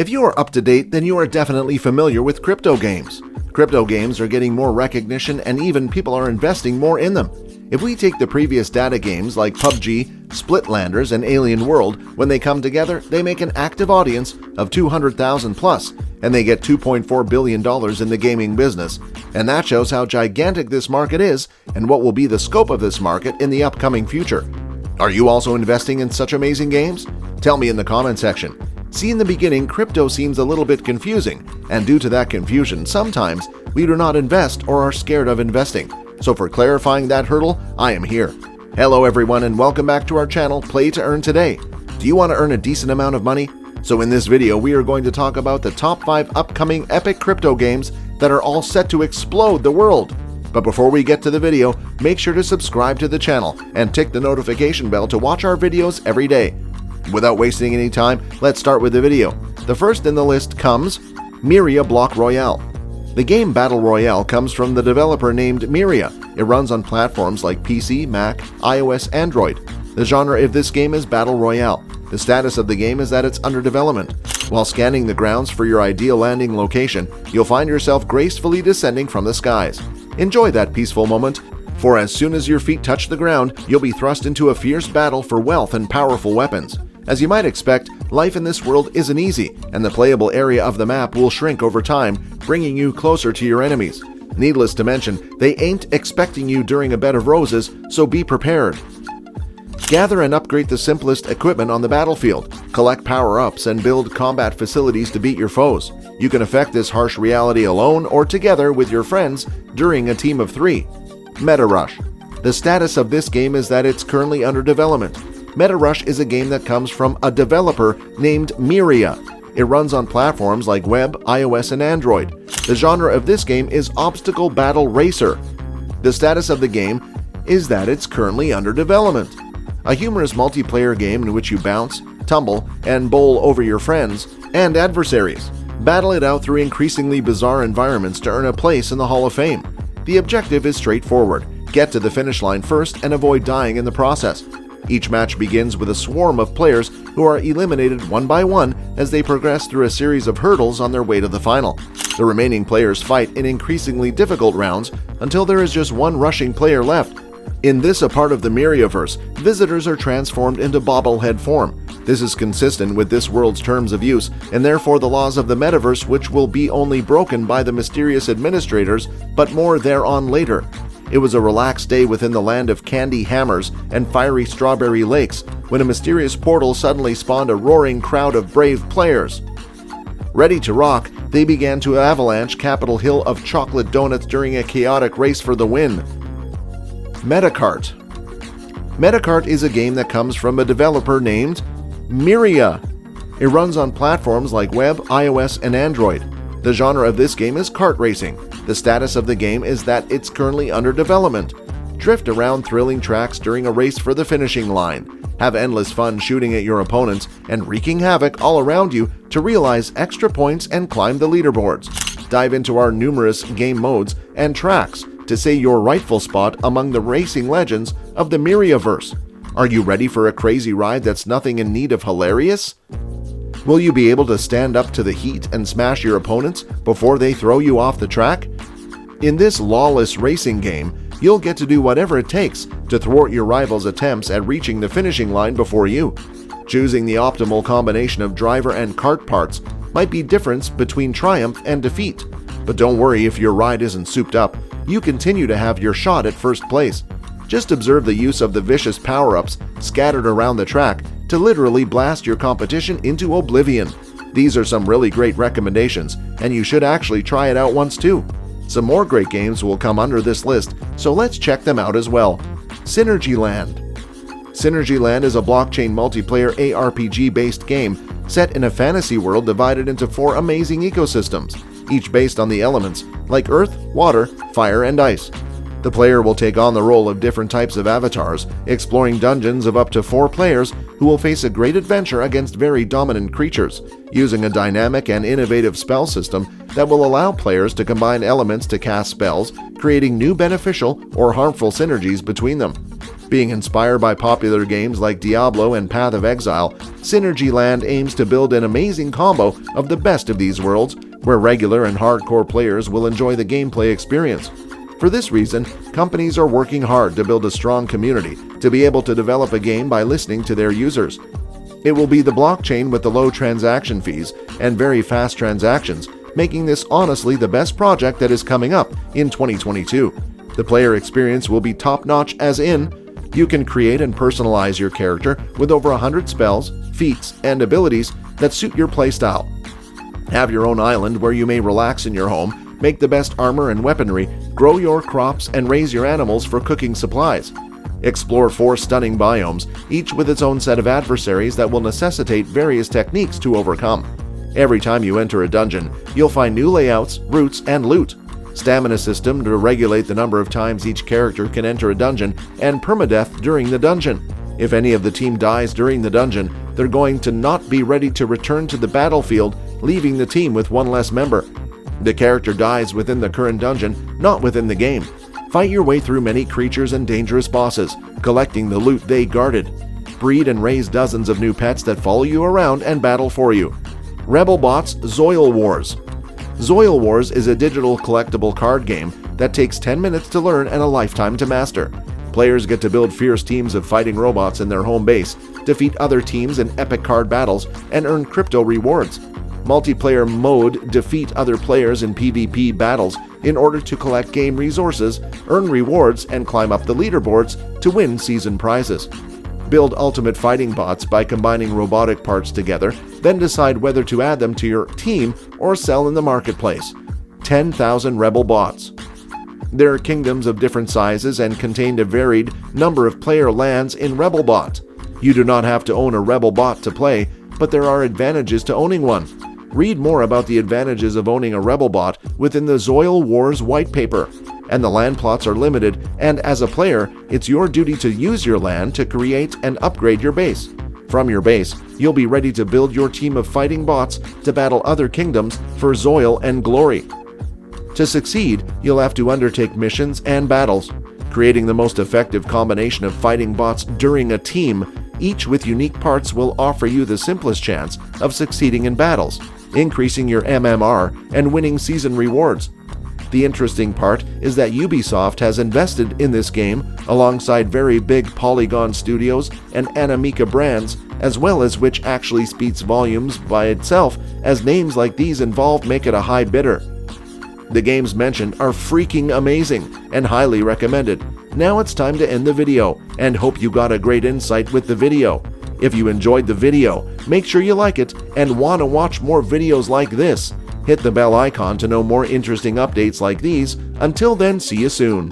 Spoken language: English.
If you are up to date, then you are definitely familiar with crypto games. Crypto games are getting more recognition and even people are investing more in them. If we take the previous data games like PUBG, Splitlanders, and Alien World, when they come together, they make an active audience of 200,000 plus, and they get $2.4 billion in the gaming business. And that shows how gigantic this market is and what will be the scope of this market in the upcoming future. Are you also investing in such amazing games? Tell me in the comment section. See, in the beginning, crypto seems a little bit confusing, and due to that confusion, sometimes we do not invest or are scared of investing. So for clarifying that hurdle, I am here. Hello everyone and welcome back to our channel, Play to Earn Today. Do you want to earn a decent amount of money? So in this video, we are going to talk about the top 5 upcoming epic crypto games that are all set to explode the world. But before we get to the video, make sure to subscribe to the channel and tick the notification bell to watch our videos every day. Without wasting any time, let's start with the video. The first in the list comes Myria Block Royale. The game Battle Royale comes from the developer named Myria. It runs on platforms like PC, Mac, iOS, Android. The genre of this game is Battle Royale. The status of the game is that it's under development. While scanning the grounds for your ideal landing location, you'll find yourself gracefully descending from the skies. Enjoy that peaceful moment, for as soon as your feet touch the ground, you'll be thrust into a fierce battle for wealth and powerful weapons. As you might expect, life in this world isn't easy, and the playable area of the map will shrink over time, bringing you closer to your enemies. Needless to mention, they ain't expecting you during a bed of roses, so be prepared. Gather and upgrade the simplest equipment on the battlefield, collect power-ups, and build combat facilities to beat your foes. You can affect this harsh reality alone or together with your friends during a team of 3. Meta Rush. The status of this game is that it's currently under development. Meta Rush is a game that comes from a developer named Myria. It runs on platforms like web, iOS, and Android. The genre of this game is Obstacle Battle Racer. The status of the game is that it's currently under development. A humorous multiplayer game in which you bounce, tumble, and bowl over your friends and adversaries. Battle it out through increasingly bizarre environments to earn a place in the Hall of Fame. The objective is straightforward. Get to the finish line first and avoid dying in the process. Each match begins with a swarm of players who are eliminated one by one as they progress through a series of hurdles on their way to the final. The remaining players fight in increasingly difficult rounds until there is just one rushing player left. In this part of the Myriaverse, visitors are transformed into bobblehead form. This is consistent with this world's terms of use and therefore the laws of the metaverse, which will be only broken by the mysterious administrators, but more thereon later. It was a relaxed day within the land of candy hammers and fiery strawberry lakes when a mysterious portal suddenly spawned a roaring crowd of brave players. Ready to rock, they began to avalanche Capitol Hill of chocolate donuts during a chaotic race for the win. Metacart. Metacart is a game that comes from a developer named Myria. It runs on platforms like web, iOS, and Android. The genre of this game is kart racing. The status of the game is that it's currently under development. Drift around thrilling tracks during a race for the finishing line. Have endless fun shooting at your opponents and wreaking havoc all around you to realize extra points and climb the leaderboards. Dive into our numerous game modes and tracks to say your rightful spot among the racing legends of the Myriaverse. Are you ready for a crazy ride that's nothing in need of hilarious? Will you be able to stand up to the heat and smash your opponents before they throw you off the track? In this lawless racing game, you'll get to do whatever it takes to thwart your rivals' attempts at reaching the finishing line before you. Choosing the optimal combination of driver and kart parts might be difference between triumph and defeat. But don't worry if your ride isn't souped up, you continue to have your shot at first place. Just observe the use of the vicious power-ups scattered around the track to literally blast your competition into oblivion. These are some really great recommendations, and you should actually try it out once too. Some more great games will come under this list, so let's check them out as well. Synergyland. Synergyland is a blockchain multiplayer ARPG-based game set in a fantasy world divided into 4 amazing ecosystems, each based on the elements like earth, water, fire, and ice. The player will take on the role of different types of avatars, exploring dungeons of up to 4 players who will face a great adventure against very dominant creatures, using a dynamic and innovative spell system that will allow players to combine elements to cast spells, creating new beneficial or harmful synergies between them. Being inspired by popular games like Diablo and Path of Exile, Synergy Land aims to build an amazing combo of the best of these worlds, where regular and hardcore players will enjoy the gameplay experience. For this reason, companies are working hard to build a strong community to be able to develop a game by listening to their users. It will be the blockchain with the low transaction fees and very fast transactions, making this honestly the best project that is coming up in 2022. The player experience will be top-notch, as in, you can create and personalize your character with over 100 spells, feats, and abilities that suit your playstyle. Have your own island where you may relax in your home, make the best armor and weaponry, grow your crops, and raise your animals for cooking supplies. Explore 4 stunning biomes, each with its own set of adversaries that will necessitate various techniques to overcome. Every time you enter a dungeon, you'll find new layouts, routes, and loot. Stamina system to regulate the number of times each character can enter a dungeon, and permadeath during the dungeon. If any of the team dies during the dungeon, they're going to not be ready to return to the battlefield, leaving the team with one less member. The character dies within the current dungeon, not within the game. Fight your way through many creatures and dangerous bosses, collecting the loot they guarded. Breed and raise dozens of new pets that follow you around and battle for you. Rebel Bots Zoil Wars. Zoil Wars is a digital collectible card game that takes 10 minutes to learn and a lifetime to master. Players get to build fierce teams of fighting robots in their home base, defeat other teams in epic card battles, and earn crypto rewards. Multiplayer mode, defeat other players in PvP battles in order to collect game resources, earn rewards, and climb up the leaderboards to win season prizes. Build ultimate fighting bots by combining robotic parts together, then decide whether to add them to your team or sell in the marketplace. 10,000 Rebel Bots. There are kingdoms of different sizes and contain a varied number of player lands in Rebel Bot. You do not have to own a Rebel Bot to play, but there are advantages to owning one. Read more about the advantages of owning a Rebel Bot within the Zoil Wars white paper. And the land plots are limited, and as a player, it's your duty to use your land to create and upgrade your base. From your base, you'll be ready to build your team of fighting bots to battle other kingdoms for Zoil and glory. To succeed, you'll have to undertake missions and battles. Creating the most effective combination of fighting bots during a team, each with unique parts, will offer you the simplest chance of succeeding in battles, increasing your MMR, and winning season rewards. The interesting part is that Ubisoft has invested in this game alongside very big Polygon Studios and Anamika brands, as well as which actually speaks volumes by itself, as names like these involved make it a high bidder. The games mentioned are freaking amazing and highly recommended. Now it's time to end the video, and hope you got a great insight with the video. If you enjoyed the video, make sure you like it and want to watch more videos like this. Hit the bell icon to know more interesting updates like these. Until then, see you soon.